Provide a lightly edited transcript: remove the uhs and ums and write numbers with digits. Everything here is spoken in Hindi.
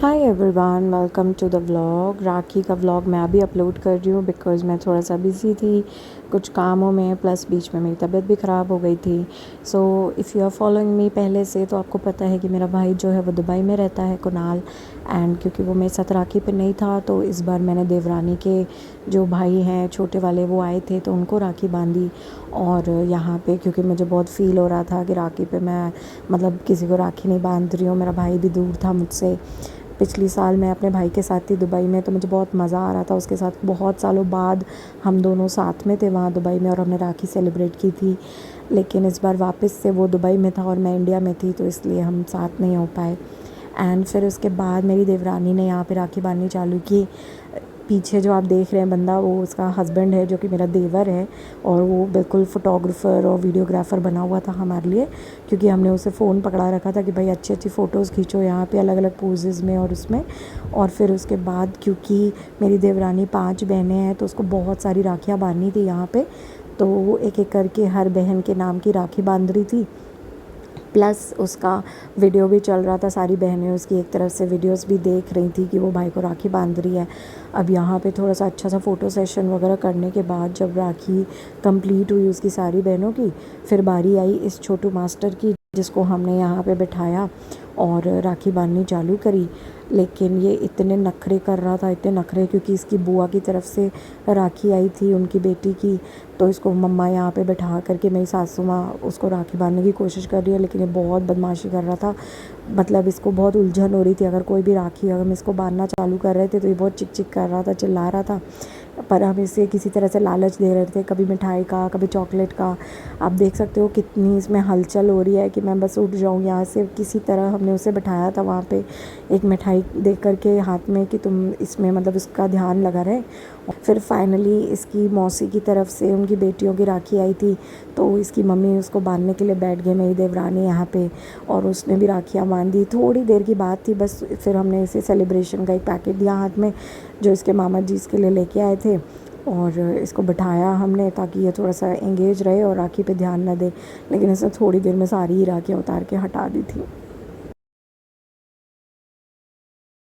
Hi everyone, welcome to the vlog. Rakhi का व्लॉग मैं अभी अपलोड कर रही हूँ बिकॉज़ मैं थोड़ा सा बिज़ी थी कुछ कामों में, प्लस बीच में मेरी तबीयत भी ख़राब हो गई थी। So if you are following me पहले से तो आपको पता है कि मेरा भाई जो है वो दुबई में रहता है, कुनाल। एंड क्योंकि वो मेरे साथ राखी पे नहीं था तो इस बार मैंने देवरानी के जो भाई हैं छोटे वाले वो आए थे तो उनको राखी बांधी। और यहाँ पे क्योंकि मुझे बहुत फ़ील हो रहा था कि राखी पे मैं मतलब किसी को राखी नहीं बांध रही हूँ, मेरा भाई भी दूर था मुझसे। पिछली साल मैं अपने भाई के साथ थी दुबई में तो मुझे बहुत मज़ा आ रहा था उसके साथ। बहुत सालों बाद हम दोनों साथ में थे वहाँ दुबई में और हमने राखी सेलिब्रेट की थी। लेकिन इस बार वापस से वो दुबई में था और मैं इंडिया में थी तो इसलिए हम साथ नहीं हो पाए। एंड फिर उसके बाद मेरी देवरानी ने यहाँ पे राखी बांधनी चालू की। पीछे जो आप देख रहे हैं बंदा वो उसका हस्बैंड है जो कि मेरा देवर है। और वो बिल्कुल फ़ोटोग्राफ़र और वीडियोग्राफ़र बना हुआ था हमारे लिए, क्योंकि हमने उसे फ़ोन पकड़ा रखा था कि भाई अच्छी अच्छी फ़ोटोज़ खींचो यहाँ पे अलग अलग पोजेज़ में और उसमें। और फिर उसके बाद क्योंकि मेरी देवरानी 5 बहनें हैं तो उसको बहुत सारी राखियाँ बांधनी थी यहाँ पे। तो वो एक एक करके हर बहन के नाम की राखी बांध रही थी। प्लस उसका वीडियो भी चल रहा था, सारी बहनें उसकी एक तरफ से वीडियोस भी देख रही थी कि वो भाई को राखी बांध रही है। अब यहाँ पे थोड़ा सा अच्छा सा फ़ोटो सेशन वगैरह करने के बाद जब राखी कंप्लीट हुई उसकी सारी बहनों की, फिर बारी आई इस छोटू मास्टर की जिसको हमने यहाँ पे बिठाया और राखी बांधनी चालू करी। लेकिन ये इतने नखरे कर रहा था, इतने नखरे, क्योंकि इसकी बुआ की तरफ से राखी आई थी उनकी बेटी की। तो इसको मम्मा यहाँ पे बैठा करके मेरी सासू माँ उसको राखी बांधने की कोशिश कर रही है, लेकिन ये बहुत बदमाशी कर रहा था। मतलब इसको बहुत उलझन हो रही थी, अगर कोई भी राखी अगर हम इसको बांधना चालू कर रहे थे तो ये बहुत चिक चिक कर रहा था, चिल्ला रहा था। पर हम इसे किसी तरह से लालच दे रहे थे, कभी मिठाई का कभी चॉकलेट का। आप देख सकते हो कितनी इसमें हलचल हो रही है कि मैं बस उठ जाऊँ यहाँ से। किसी तरह हमने उसे बैठाया था वहाँ पे एक मिठाई दे करके हाथ में कि तुम इसमें मतलब इसका ध्यान लगा रहे। फिर फाइनली इसकी मौसी की तरफ से उनकी बेटियों की राखी आई थी तो इसकी मम्मी उसको बांधने के लिए बैठ गए, मेरी देवरानी यहाँ पे। और उसने भी राखियाँ बांधी। थोड़ी देर की बात थी बस, फिर हमने इसे सेलिब्रेशन का एक पैकेट दिया हाथ में जो इसके मामा जी इसके लिए लेके आए थे। और इसको बिठाया हमने ताकि ये थोड़ा सा एंगेज रहे और राखी पे ध्यान न दे। लेकिन इसने थोड़ी देर में सारी ही राखियाँ उतार के हटा दी थी।